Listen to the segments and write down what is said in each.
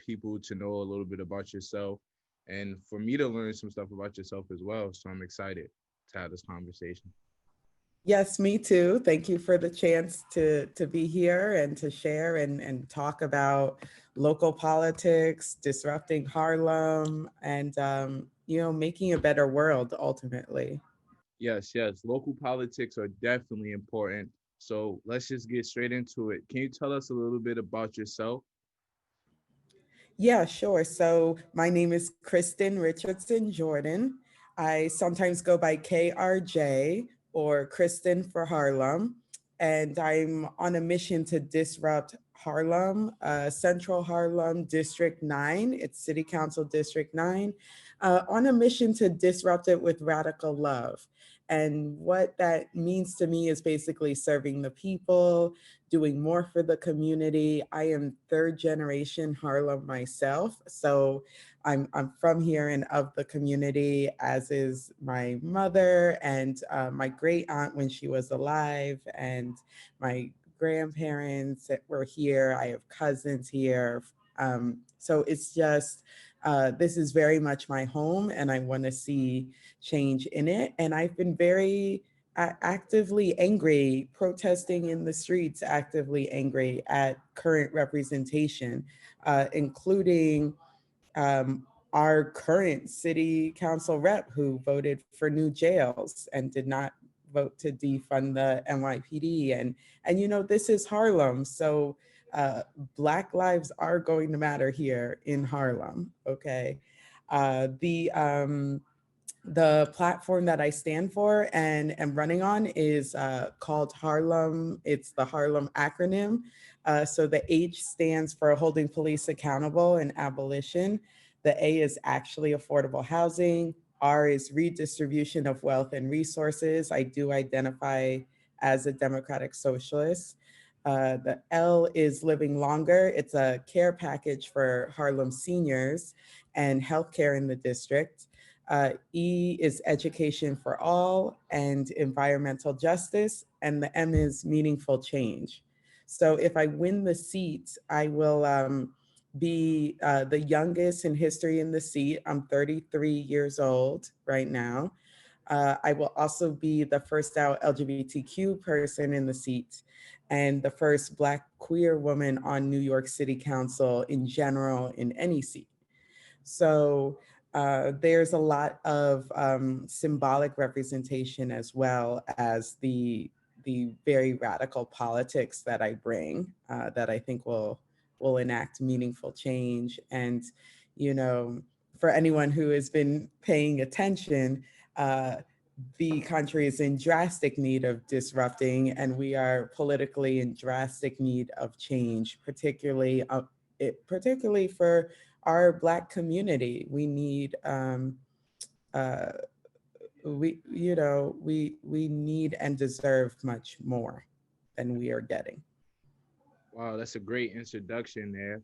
people to know a little bit about yourself and for me to learn some stuff about yourself as well. So I'm excited to have this conversation. Yes, me too. Thank you for the chance to be here and to share and talk about local politics, disrupting Harlem, and making a better world ultimately. Yes, yes. Local politics are definitely important. So let's just get straight into it. Can you tell us a little bit about yourself? Yeah, sure. So my name is Kristin Richardson Jordan. I sometimes go by KRJ or Kristen for Harlem. And I'm on a mission to disrupt Harlem, Central Harlem District 9. It's City Council District 9, on a mission to disrupt it with radical love. And what that means to me is basically serving the people, doing more for the community. I am third generation Harlem myself. So I'm from here and of the community, as is my mother and my great aunt when she was alive, and my grandparents that were here. I have cousins here. So it's just, this is very much my home, and I want to see change in it. And I've been very actively angry, protesting in the streets, actively angry at current representation, including our current city council rep who voted for new jails and did not vote to defund the NYPD. And this is Harlem, so Black lives are going to matter here in Harlem. Okay, the platform that I stand for and am running on is called Harlem. It's the Harlem acronym. So the H stands for holding police accountable and abolition. The A is actually affordable housing. R is redistribution of wealth and resources. I do identify as a democratic socialist. The L is living longer. It's a care package for Harlem seniors and healthcare in the district. E is education for all and environmental justice. And the M is meaningful change. So if I win the seat, I will be the youngest in history in the seat. I'm 33 years old right now. I will also be the first out LGBTQ person in the seat and the first Black queer woman on New York City Council in general in any seat. So there's a lot of symbolic representation as well as the very radical politics that I bring that I think will enact meaningful change. And for anyone who has been paying attention, uh, the country is in drastic need of disrupting, and we are politically in drastic need of change, particularly for our Black community. We need uh, we need and deserve much more than we are getting. Wow, that's a great introduction there.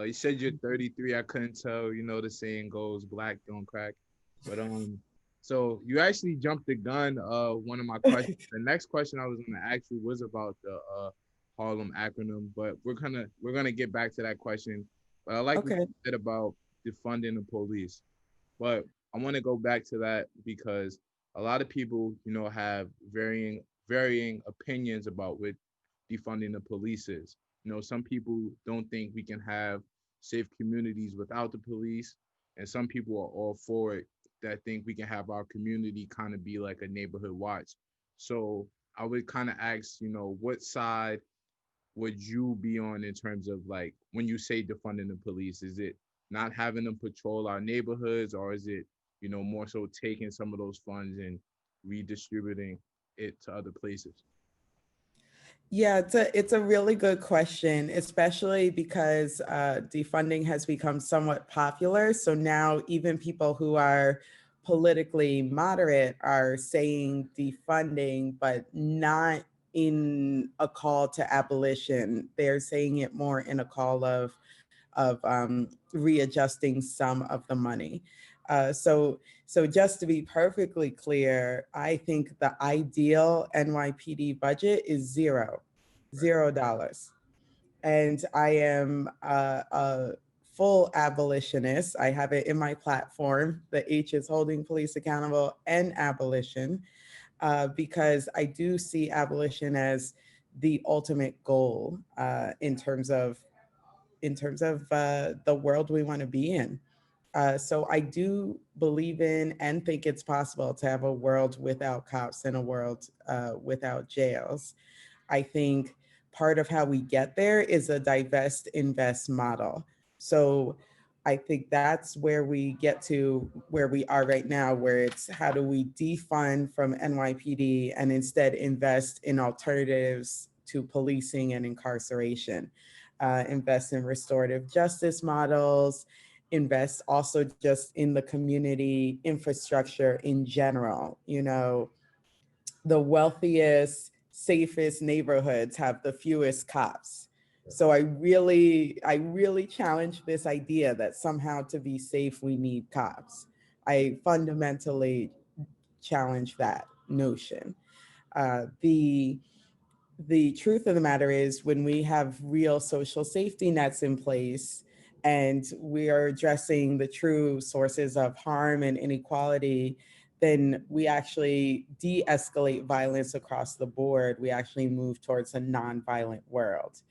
You said you're 33. I couldn't tell. You know the saying goes, "Black don't crack." But so you actually jumped the gun. One of my questions. The next question I was gonna ask you was about the Harlem acronym, but we're gonna get back to that question. But I like what Okay. you said about defunding the police. But I want to go back to that because a lot of people, have varying opinions about what defunding the police is. Some people don't think we can have safe communities without the police, and some people are all for it that think we can have our community kind of be like a neighborhood watch. So I would kind of ask, what side would you be on in terms of like when you say defunding the police? Is it not having them patrol our neighborhoods, or is it, more so taking some of those funds and redistributing it to other places? Yeah, it's a really good question, especially because defunding has become somewhat popular. So now even people who are politically moderate are saying defunding, but not in a call to abolition. They're saying it more in a call of readjusting some of the money. So just to be perfectly clear, I think the ideal NYPD budget is zero, Right. $0. And I am full abolitionist. I have it in my platform. The H is holding police accountable and abolition, because I do see abolition as the ultimate goal, in terms of the world we want to be in. So I do believe in and think it's possible to have a world without cops and a world without jails. I think part of how we get there is a divest invest model. So I think that's where we get to where we are right now, where it's how do we defund from NYPD and instead invest in alternatives to policing and incarceration, invest in restorative justice models, invest also just in the community infrastructure in general. The wealthiest, safest neighborhoods have the fewest cops. So I really challenge this idea that somehow to be safe we need cops. I fundamentally challenge that notion. The truth of the matter is, when we have real social safety nets in place and we are addressing the true sources of harm and inequality, then we actually de-escalate violence across the board. We actually move towards a non-violent world.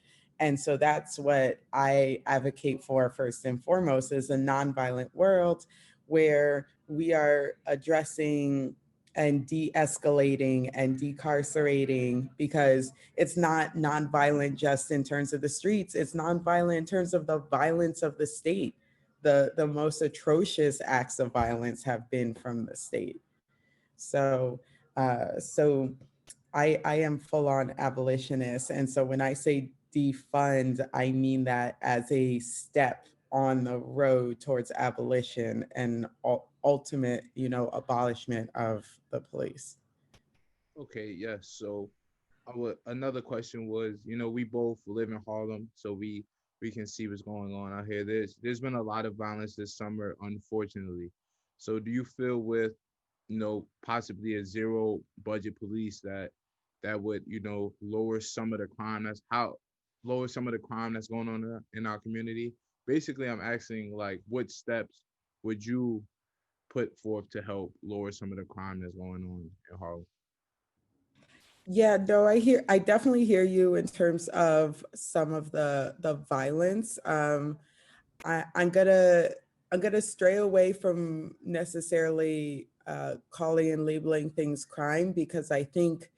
And so that's what I advocate for first and foremost, is a non-violent world where we are addressing and de-escalating and decarcerating, because it's not nonviolent just in terms of the streets, it's nonviolent in terms of the violence of the state. The most atrocious acts of violence have been from the state. So I am full on abolitionist. And so when I say defund, I mean that as a step on the road towards abolition and ultimate, abolishment of the police. Okay, yes. So another question was, we both live in Harlem, so we can see what's going on out here. There's been a lot of violence this summer, unfortunately. So do you feel with, possibly a zero budget police that would, lower some of the crime lower some of the crime that's going on in our community? Basically, I'm asking, like, what steps would you put forth to help lower some of the crime that's going on in Harlem? Yeah, no, I definitely hear you in terms of some of the violence. I, I'm gonna I'm gonna stray away from necessarily calling and labeling things crime, because I think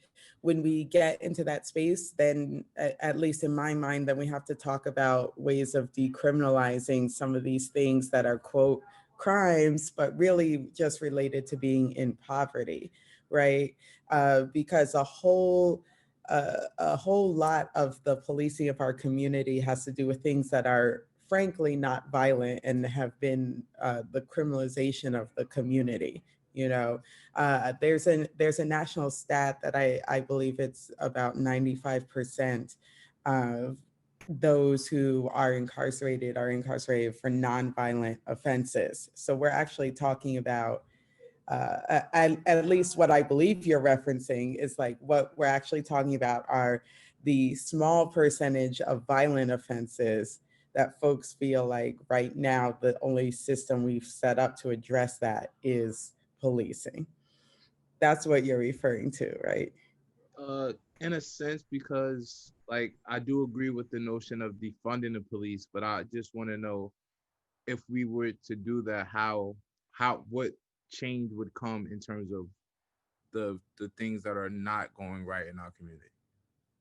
when we get into that space, then at least in my mind, then we have to talk about ways of decriminalizing some of these things that are quote crimes, but really just related to being in poverty, right? Because a whole lot of the policing of our community has to do with things that are frankly not violent and have been the criminalization of the community. You know, there's a national stat that I believe it's about 95% of those who are incarcerated for nonviolent offenses. So we're actually talking about at least what I believe you're referencing is like what we're actually talking about are the small percentage of violent offenses that folks feel like right now the only system we've set up to address that is policing. That's what you're referring to, right? Uh, in a sense, because like I do agree with the notion of defunding the police, but I just want to know, if we were to do that, how what change would come in terms of the things that are not going right in our community,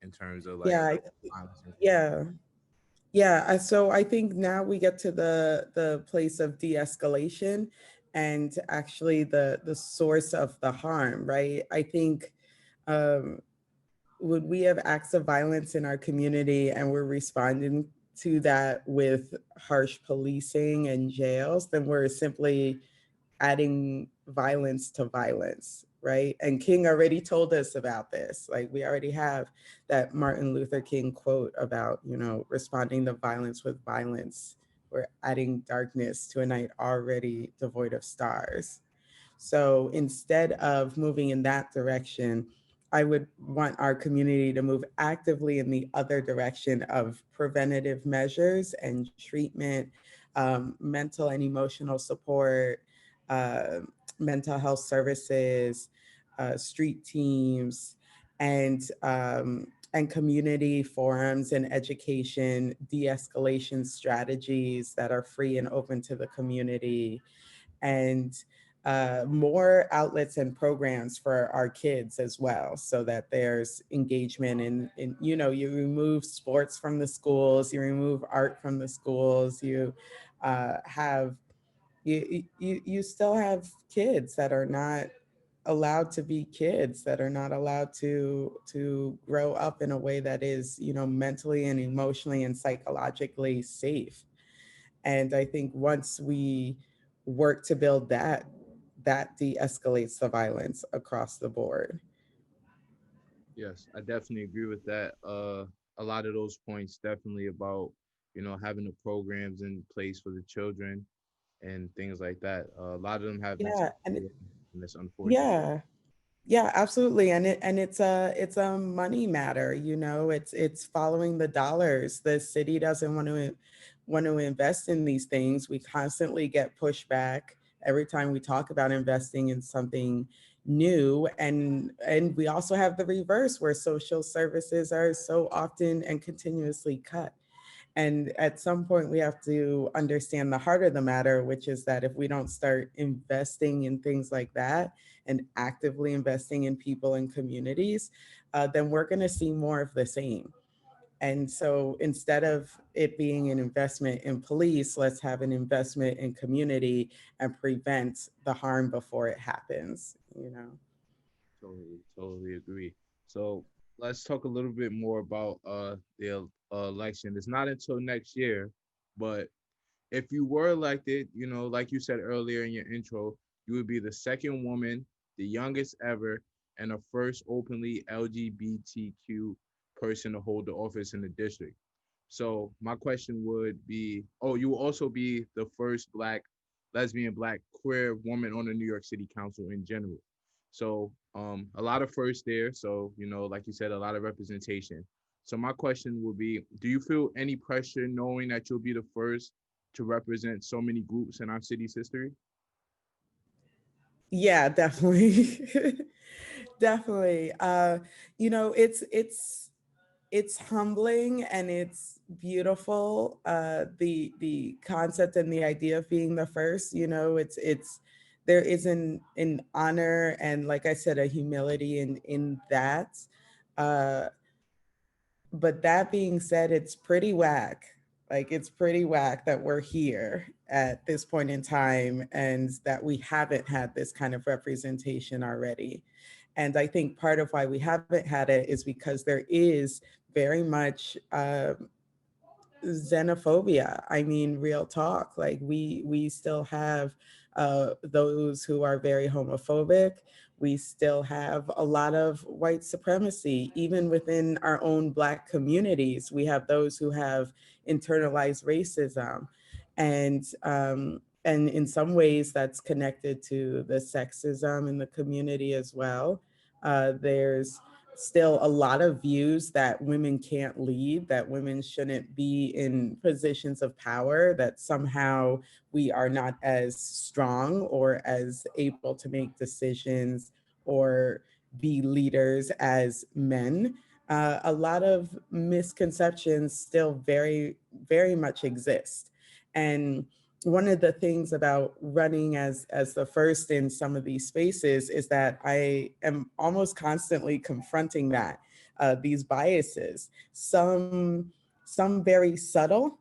in terms of like Yeah, violence and crime. yeah. Yeah, so I think now we get to the place of de-escalation and actually the source of the harm, right? I think um, would we have acts of violence in our community and we're responding to that with harsh policing and jails, then we're simply adding violence to violence, right? And King already told us about this. Like we already have that Martin Luther King quote about, responding to violence with violence. We're adding darkness to a night already devoid of stars. So instead of moving in that direction, I would want our community to move actively in the other direction of preventative measures and treatment, mental and emotional support, uh, mental health services, street teams, and community forums and education, de-escalation strategies that are free and open to the community, and more outlets and programs for our kids as well, so that there's engagement in, you know, you remove sports from the schools, you remove art from the schools, you have you still have kids that are not allowed to be kids, that are not allowed to grow up in a way that is, you know, mentally and emotionally and psychologically safe. And I think once we work to build that, that de-escalates the violence across the board. Yes, I definitely agree with that. A lot of those points definitely about, you know, having the programs in place for the children and things like that. A lot of them have been Yeah, taken and away, and it's unfortunate. yeah, yeah, absolutely. And it's a money matter, you know, it's following the dollars. The city doesn't want to invest in these things. We constantly get pushback every time we talk about investing in something new. And we also have the reverse, where social services are so often and continuously cut. And at some point, we have to understand the heart of the matter, which is that if we don't start investing in things like that and actively investing in people and communities, then we're going to see more of the same. And so instead of it being an investment in police, let's have an investment in community and prevent the harm before it happens, you know? Totally agree. So let's talk a little bit more about the election. It's not until next year, but if you were elected, you know, like you said earlier in your intro, you would be the second woman, the youngest ever, and the first openly LGBTQ person to hold the office in the district. So my question would be, oh, you will also be the first black, lesbian, black, queer woman on the New York City Council in general. So a lot of firsts there. So, you know, like you said, a lot of representation. So my question would be, do you feel any pressure knowing that you'll be the first to represent so many groups in our city's history? Yeah, definitely. Definitely. You know, it's humbling and it's beautiful. The concept and the idea of being the first, you know, it's there is an honor and, like I said, a humility in that. Uh, but that being said, it's pretty whack. Like, it's pretty whack that we're here at this point in time and that we haven't had this kind of representation already. And I think part of why we haven't had it is because there is very much xenophobia. I mean, real talk. Like, we still have those who are very homophobic. We still have a lot of white supremacy, even within our own Black communities. We have those who have internalized racism, and in some ways that's connected to the sexism in the community as well. There's still a lot of views that women can't lead, that women shouldn't be in positions of power, that somehow we are not as strong or as able to make decisions or be leaders as men. A lot of misconceptions still very much exist. And one of the things about running as the first in some of these spaces is that I am almost constantly confronting that, these biases, some very subtle,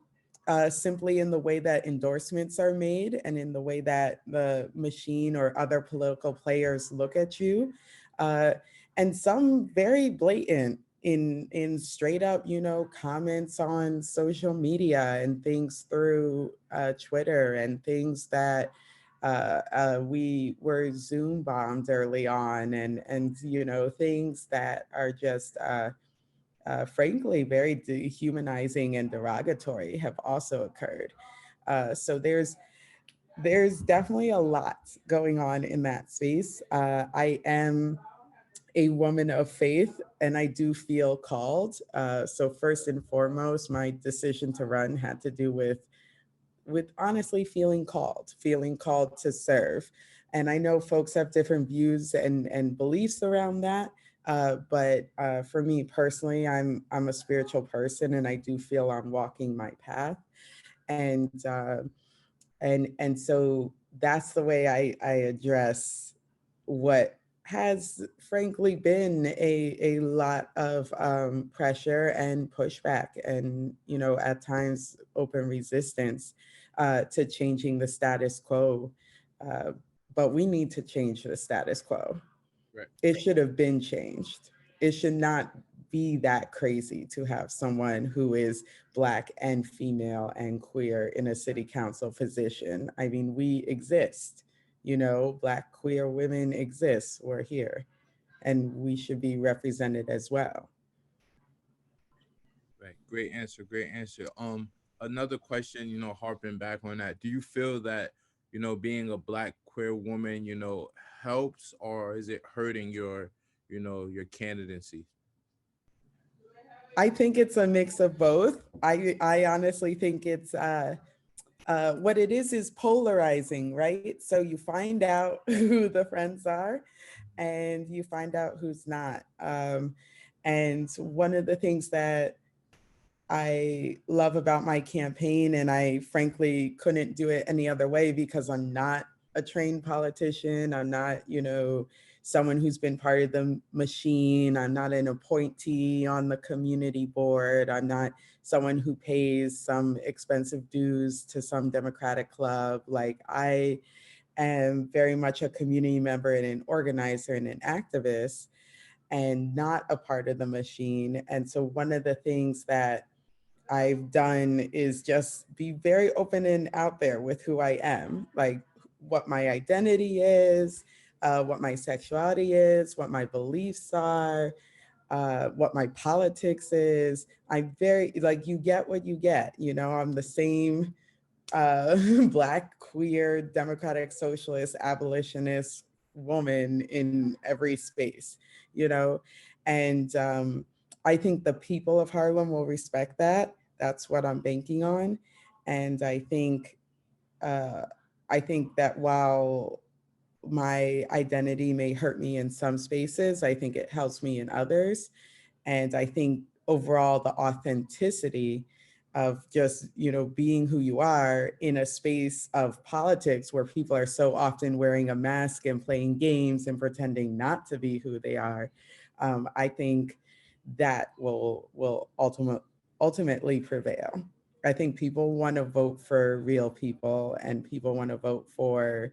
simply in the way that endorsements are made and in the way that the machine or other political players look at you, uh, and some very blatant in straight up, you know, comments on social media and things through Twitter and things that we were Zoom bombed early on, and you know, things that are just frankly very dehumanizing and derogatory have also occurred. So there's definitely a lot going on in that space. I am a woman of faith and I do feel called. So first and foremost, my decision to run had to do with with honestly feeling called to serve. And I know folks have different views and beliefs around that. But for me personally, I'm a spiritual person, and I do feel I'm walking my path. And so that's the way I address what has frankly been a lot of pressure and pushback, and at times open resistance to changing the status quo. uh, but we need to change the status quo. Right. It should have been changed. It should not be that crazy to have someone who is Black and female and queer in a city council position. I mean, we exist, Black queer women exist. We're here, and we should be represented as well. Right. Great answer. Great answer. Another question, harping back on that. Do you feel that, being a black queer woman, helps, or is it hurting your candidacy? I think it's a mix of both. I honestly think it's what it is polarizing, right? So you find out who the friends are, and you find out who's not. And one of the things that I love about my campaign, and I frankly couldn't do it any other way because I'm not a trained politician. I'm not, someone who's been part of the machine. I'm not an appointee on the community board. I'm not someone who pays some expensive dues to some Democratic club. Like, I am very much a community member and an organizer and an activist, and not a part of the machine. And so one of the things that I've done is just be very open and out there with who I am, like what my identity is, what my sexuality is, what my beliefs are, what my politics is. I'm very, like, you get what you get. I'm the same Black, queer, democratic, socialist, abolitionist woman in every space, you know? And I think the people of Harlem will respect that. That's what I'm banking on. And uh, I think that while my identity may hurt me in some spaces, I think it helps me in others. And I think overall, the authenticity of just, being who you are in a space of politics where people are so often wearing a mask and playing games and pretending not to be who they are, I think that will ultimately prevail. I think people want to vote for real people, and people want to vote for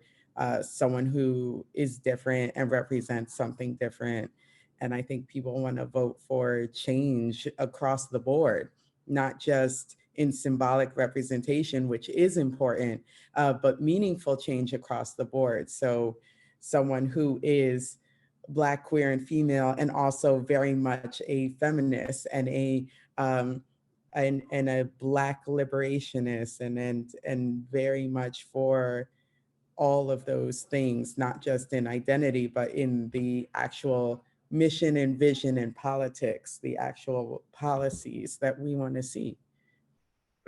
someone who is different and represents something different. And I think people want to vote for change across the board, not just in symbolic representation, which is important, but meaningful change across the board. So someone who is Black, queer, and female, and also very much a feminist um, and a Black liberationist, and very much for all of those things, not just in identity, but in the actual mission and vision and politics, the actual policies that we want to see.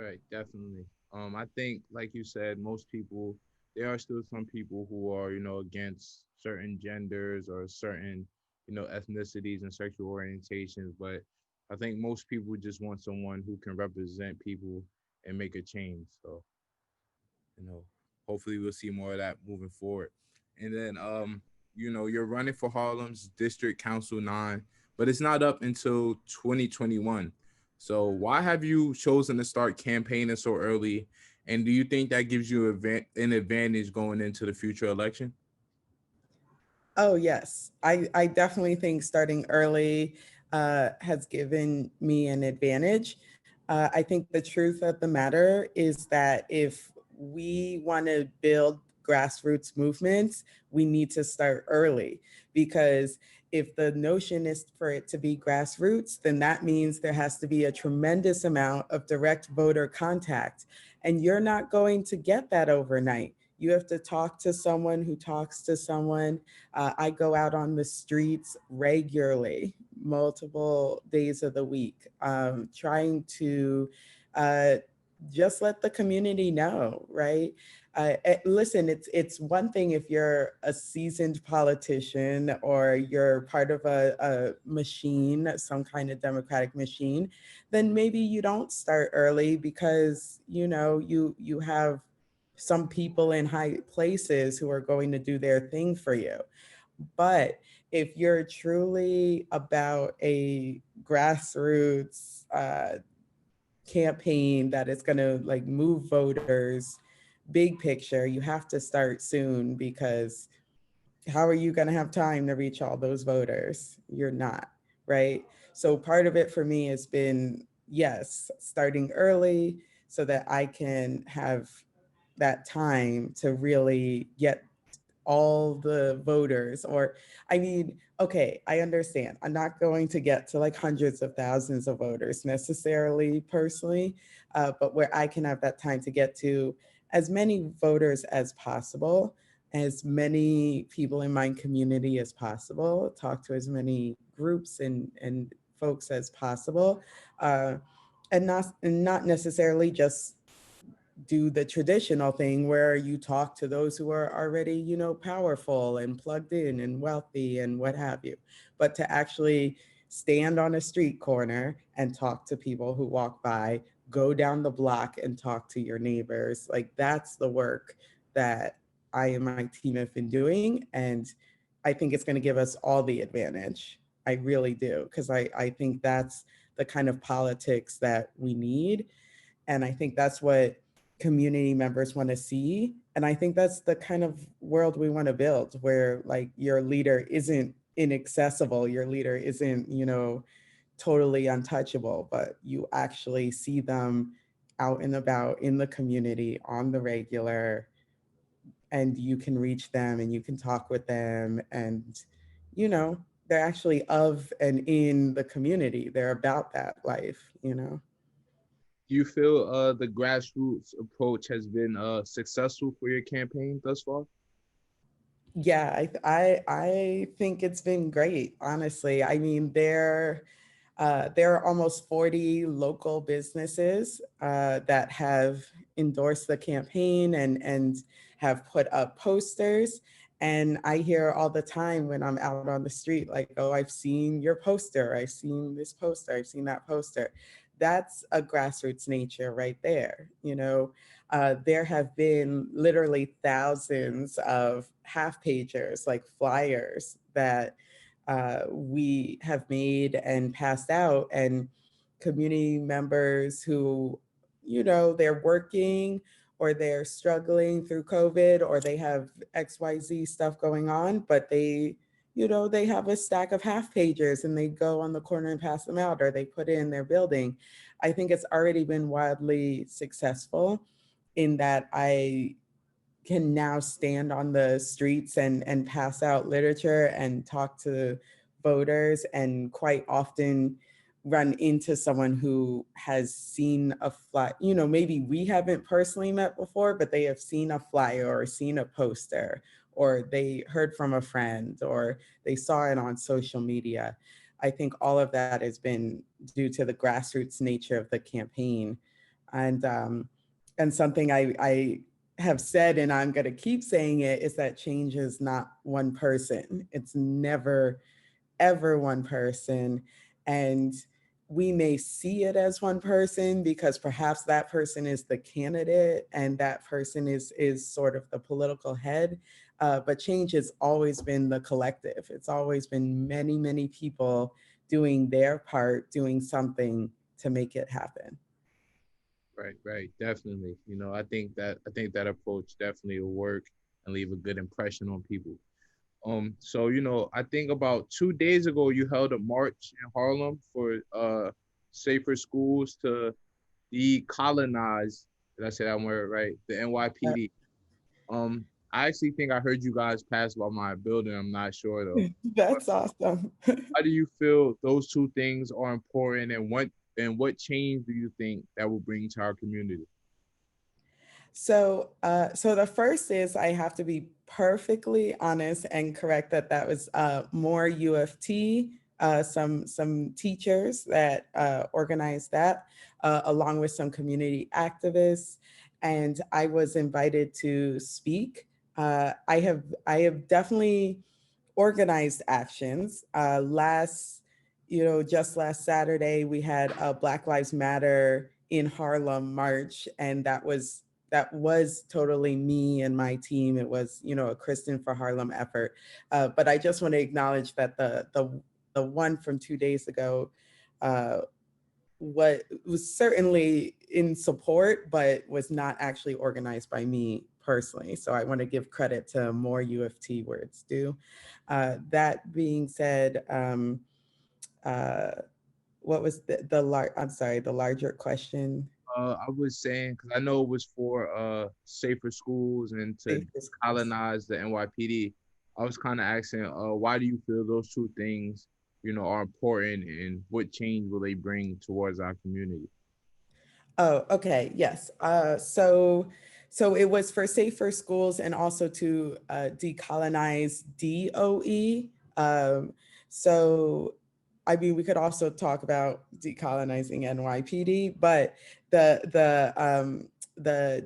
Right, definitely. I think, like you said, most people, there are still some people who are, against certain genders or certain, ethnicities and sexual orientations. But I think most people just want someone who can represent people and make a change. So, you know, hopefully we'll see more of that moving forward. And then, you're running for Harlem's District Council 9, but it's not up until 2021. So why have you chosen to start campaigning so early? And do you think that gives you an advantage going into the future election? Oh, yes. I definitely think starting early has given me an advantage. I think the truth of the matter is that if we want to build grassroots movements, we need to start early, because if the notion is for it to be grassroots, then that means there has to be a tremendous amount of direct voter contact. And you're not going to get that overnight. You have to talk to someone who talks to someone. I go out on the streets regularly, multiple days of the week, trying to uh, just let the community know, right? Listen, it's one thing if you're a seasoned politician or you're part of a machine, some kind of democratic machine, then maybe you don't start early because you have some people in high places who are going to do their thing for you. But if you're truly about a grassroots campaign that is going to like move voters, big picture, you have to start soon, because how are you going to have time to reach all those voters? You're not, right? So part of it for me has been, yes, starting early so that I can have that time to really get all the voters. Or I mean, okay, I understand, I'm not going to get to like hundreds of thousands of voters necessarily personally, but where I can have that time to get to as many voters as possible, as many people in my community as possible, talk to as many groups and folks as possible, uh, and not necessarily just do the traditional thing where you talk to those who are already, powerful and plugged in and wealthy and what have you, but to actually stand on a street corner and talk to people who walk by, go down the block and talk to your neighbors. Like, that's the work that I and my team have been doing. And I think it's going to give us all the advantage. I really do. Because I think that's the kind of politics that we need. And I think that's what community members want to see. And I think that's the kind of world we want to build, where like your leader isn't inaccessible, your leader isn't, totally untouchable, but you actually see them out and about in the community on the regular, and you can reach them and you can talk with them, and they're actually of and in the community. They're about that life. Do you feel the grassroots approach has been successful for your campaign thus far? Yeah, I think it's been great, honestly. I mean, there are almost 40 local businesses that have endorsed the campaign and have put up posters. And I hear all the time when I'm out on the street, like, oh, I've seen your poster, I've seen this poster, I've seen that poster. That's a grassroots nature right there. There have been literally thousands of half pagers, like flyers, that we have made and passed out, and community members who, they're working or they're struggling through COVID, or they have XYZ stuff going on, but they have a stack of half pagers and they go on the corner and pass them out, or they put it in their building. I think it's already been wildly successful in that I can now stand on the streets and pass out literature and talk to voters, and quite often run into someone who has seen a flyer. Maybe we haven't personally met before, but they have seen a flyer or seen a poster, or they heard from a friend, or they saw it on social media. I think all of that has been due to the grassroots nature of the campaign. And something I have said, and I'm going to keep saying it, is that change is not one person. It's never, ever one person. And we may see it as one person because perhaps that person is the candidate and that person is sort of the political head. But change has always been the collective. It's always been many, many people doing their part, doing something to make it happen. Right, right, definitely. I think that approach definitely will work and leave a good impression on people. So I think about 2 days ago you held a march in Harlem for safer schools to decolonize. Did I say that word right? The Uh, NYPD. I actually think I heard you guys pass by my building. I'm not sure though. But That's awesome. how do you feel those two things are important, and what change do you think that will bring to our community? So the first is, I have to be perfectly honest and correct that that was more UFT some teachers that organized that, along with some community activists, and I was invited to speak. I have definitely organized actions. Just last Saturday, we had a Black Lives Matter in Harlem march, and that was totally me and my team. It was, a Kristin for Harlem effort. But I just want to acknowledge that the one from 2 days ago, uh, what was certainly in support, but was not actually organized by me personally. So I want to give credit to more U of T where it's due. That being said, uh, what was the larger question? I was saying because I know it was for safer schools and to Safer schools. colonize the NYPD. I was kind of asking, why do you feel those two things, are important, and what change will they bring towards our community? Oh, okay. Yes. So it was for safer schools and also to decolonize DOE. So, I mean, we could also talk about decolonizing NYPD, but the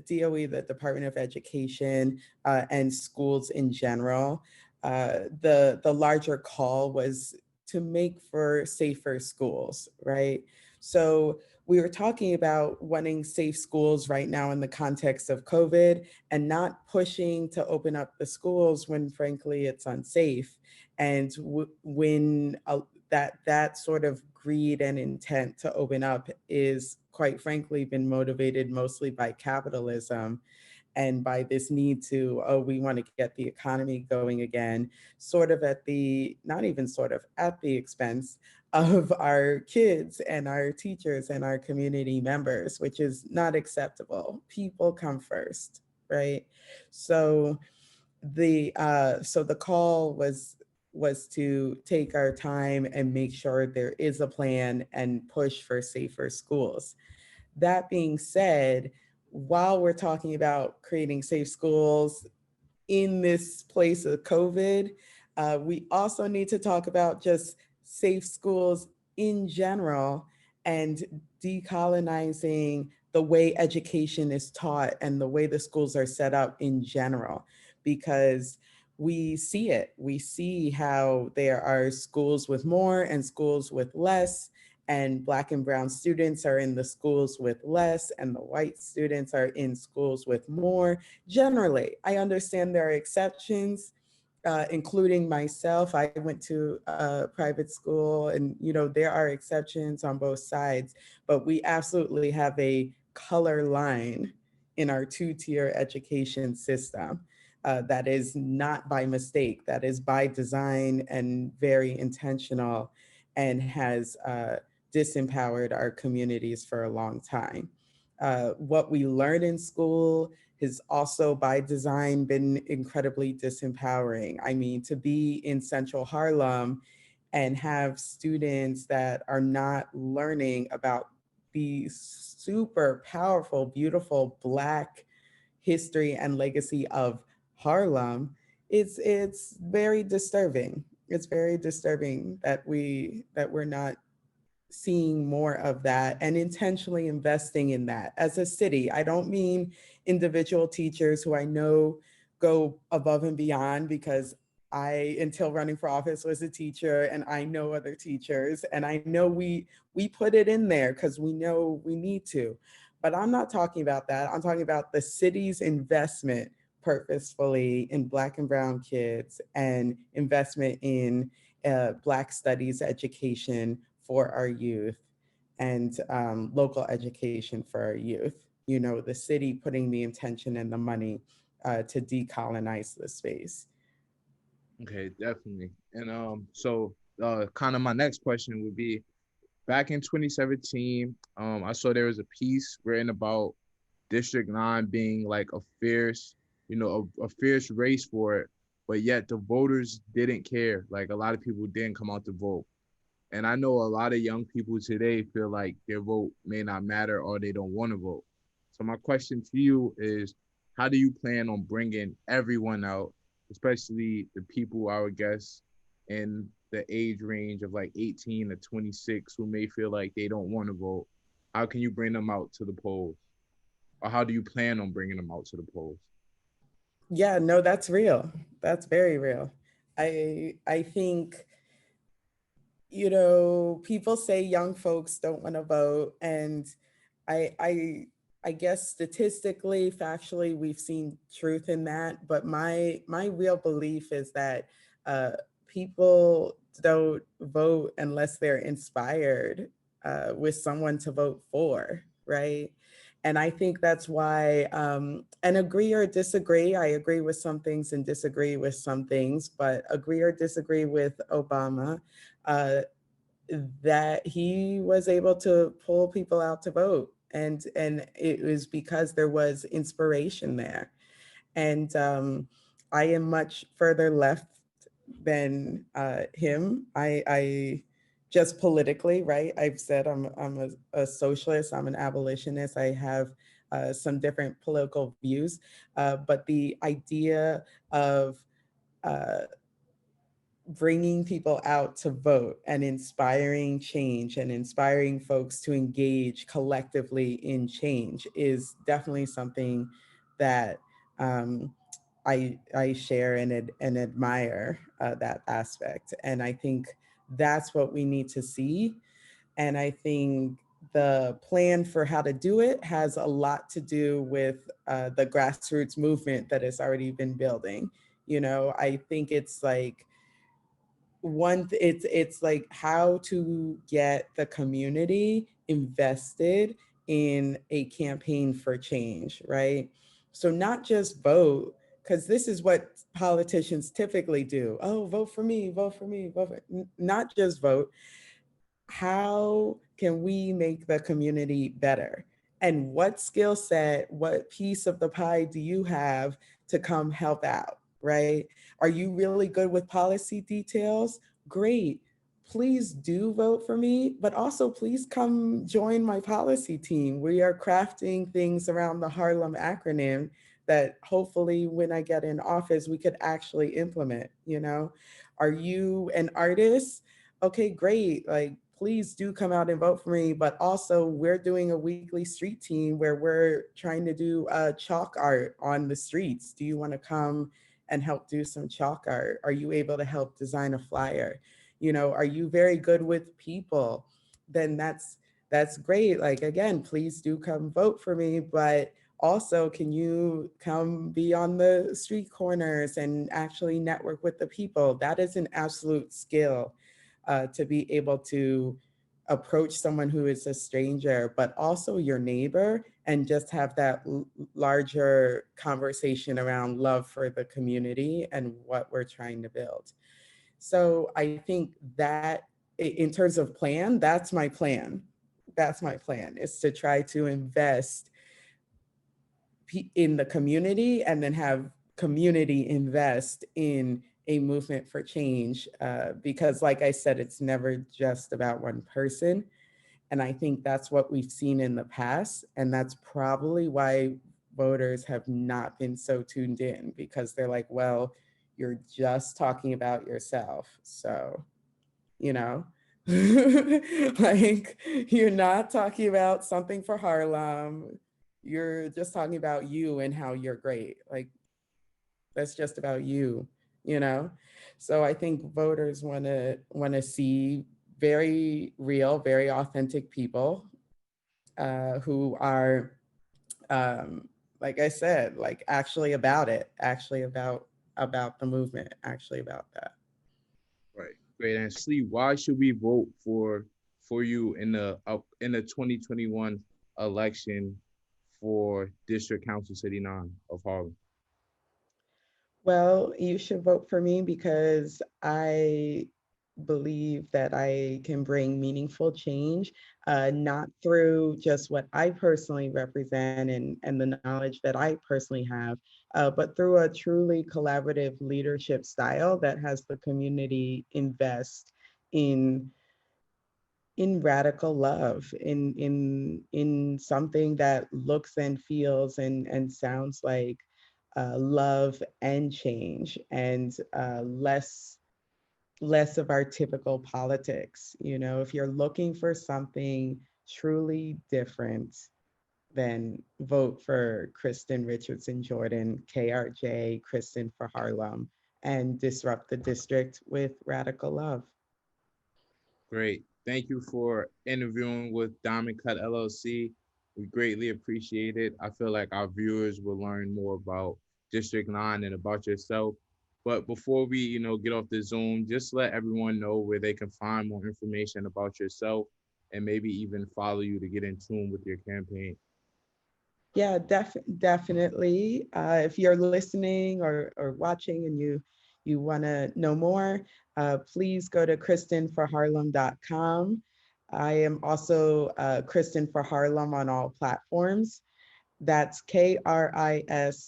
DOE, the Department of Education, and schools in general, the larger call was to make for safer schools, right? So we were talking about wanting safe schools right now in the context of COVID and not pushing to open up the schools when frankly it's unsafe. And when that sort of greed and intent to open up is quite frankly been motivated mostly by capitalism and by this need to, oh, we want to get the economy going again, sort of not even sort of, at the expense of our kids and our teachers and our community members, which is not acceptable. People come first, right? So the call was to take our time and make sure there is a plan and push for safer schools. That being said, while we're talking about creating safe schools in this place of COVID, we also need to talk about just safe schools in general and decolonizing the way education is taught and the way the schools are set up in general, because we see it. We see how there are schools with more and schools with less, and Black and Brown students are in the schools with less, and the white students are in schools with more. Generally, I understand there are exceptions, including myself. I went to a private school, and there are exceptions on both sides, but we absolutely have a color line in our two-tier education system. That is not by mistake, that is by design and very intentional, and has disempowered our communities for a long time. What we learn in school has also by design been incredibly disempowering. I mean, to be in Central Harlem and have students that are not learning about the super powerful, beautiful Black history and legacy of Harlem, it's very disturbing. It's very disturbing that we're not seeing more of that and intentionally investing in that as a city. I don't mean individual teachers who I know go above and beyond, because I, until running for office, was a teacher and I know other teachers, and I know we put it in there because we know we need to. But I'm not talking about that. I'm talking about the city's investment purposefully in Black and Brown kids and investment in Black studies education for our youth, and local education for our youth. The city putting the intention and the money to decolonize the space. Okay, definitely. And so kind of my next question would be, back in 2017, I saw there was a piece written about District 9 being like a fierce, a fierce race for it, but yet the voters didn't care. Like a lot of people didn't come out to vote. And I know a lot of young people today feel like their vote may not matter or they don't want to vote. So my question to you is, how do you plan on bringing everyone out, especially the people, our guests, and the age range of like 18 to 26 who may feel like they don't want to vote? How can you bring them out to the polls? Or how do you plan on bringing them out to the polls? Yeah, no, that's real. That's very real. I think, people say young folks don't want to vote, and I I I guess statistically, factually, we've seen truth in that. But my real belief is that uh, people don't vote unless they're inspired with someone to vote for, right? And I think that's why, and agree or disagree, I agree with some things and disagree with some things, but agree or disagree with Obama, uh, that he was able to pull people out to vote. And it was because there was inspiration there. And I am much further left than him. I just politically, right? I've said I'm a socialist. I'm an abolitionist. I have some different political views, but the idea of uh, bringing people out to vote and inspiring change and inspiring folks to engage collectively in change is definitely something that I share and admire that aspect. And I think that's what we need to see. And I think the plan for how to do it has a lot to do with the grassroots movement that has already been building. I think it's like it's like how to get the community invested in a campaign for change, right? So not just vote, because this is what politicians typically do. Oh, vote for me, vote for me, vote for not just vote. How can we make the community better? And what skill set, what piece of the pie do you have to come help out, right? Are you really good with policy details? Great. Please do vote for me, but also please come join my policy team. We are crafting things around the Harlem acronym that hopefully when I get in office, we could actually implement. Are you an artist? Okay, great. Like, please do come out and vote for me. But also, we're doing a weekly street team where we're trying to do chalk art on the streets. Do you want to come and help do some chalk art? Are you able to help design a flyer? Are you very good with people? Then that's great. Like, again, please do come vote for me. But also, can you come be on the street corners and actually network with the people? That is an absolute skill, to be able to approach someone who is a stranger, but also your neighbor, and just have that larger conversation around love for the community and what we're trying to build. So I think that in terms of plan, that's my plan. That's my plan, is to try to invest in the community and then have community invest in a movement for change, because like I said, it's never just about one person. And I think that's what we've seen in the past, and that's probably why voters have not been so tuned in, because they're like, well, you're just talking about yourself, so you know like, you're not talking about something for Harlem, you're just talking about you and how you're great. Like, that's just about you. So I think voters want to see very real, very authentic people, who are, like I said, like actually about it, actually about the movement, actually about that. Right. Great. And Slee, why should we vote for you in the 2021 election for District Council City 9 of Harlem? Well, you should vote for me because I believe that I can bring meaningful change, not through just what I personally represent and the knowledge that I personally have, but through a truly collaborative leadership style that has the community invest in in radical love, in something that looks and feels and sounds like love and change, and less less of our typical politics. If you're looking for something truly different, then vote for Kristin Richardson Jordan, KRJ, Kristin for Harlem, and disrupt the district with radical love. Great. Thank you for interviewing with Diamond Cut LLC. We greatly appreciate it. I feel like our viewers will learn more about District 9 and about yourself. But before we, get off the Zoom, just let everyone know where they can find more information about yourself and maybe even follow you to get in tune with your campaign. Yeah, definitely. If you're listening or watching and you want to know more, please go to kristinforharlem.com. I am also Kristin for Harlem on all platforms. That's KRISTIN,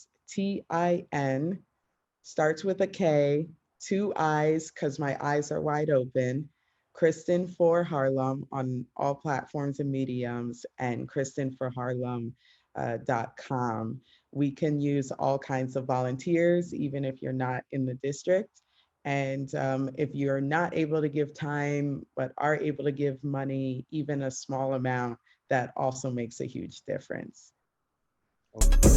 starts with a K, two I's because my eyes are wide open. Kristin for Harlem on all platforms and mediums, and kristinforharlem.com. We can use all kinds of volunteers, even if you're not in the district. And if you're not able to give time, but are able to give money, even a small amount, that also makes a huge difference. Okay.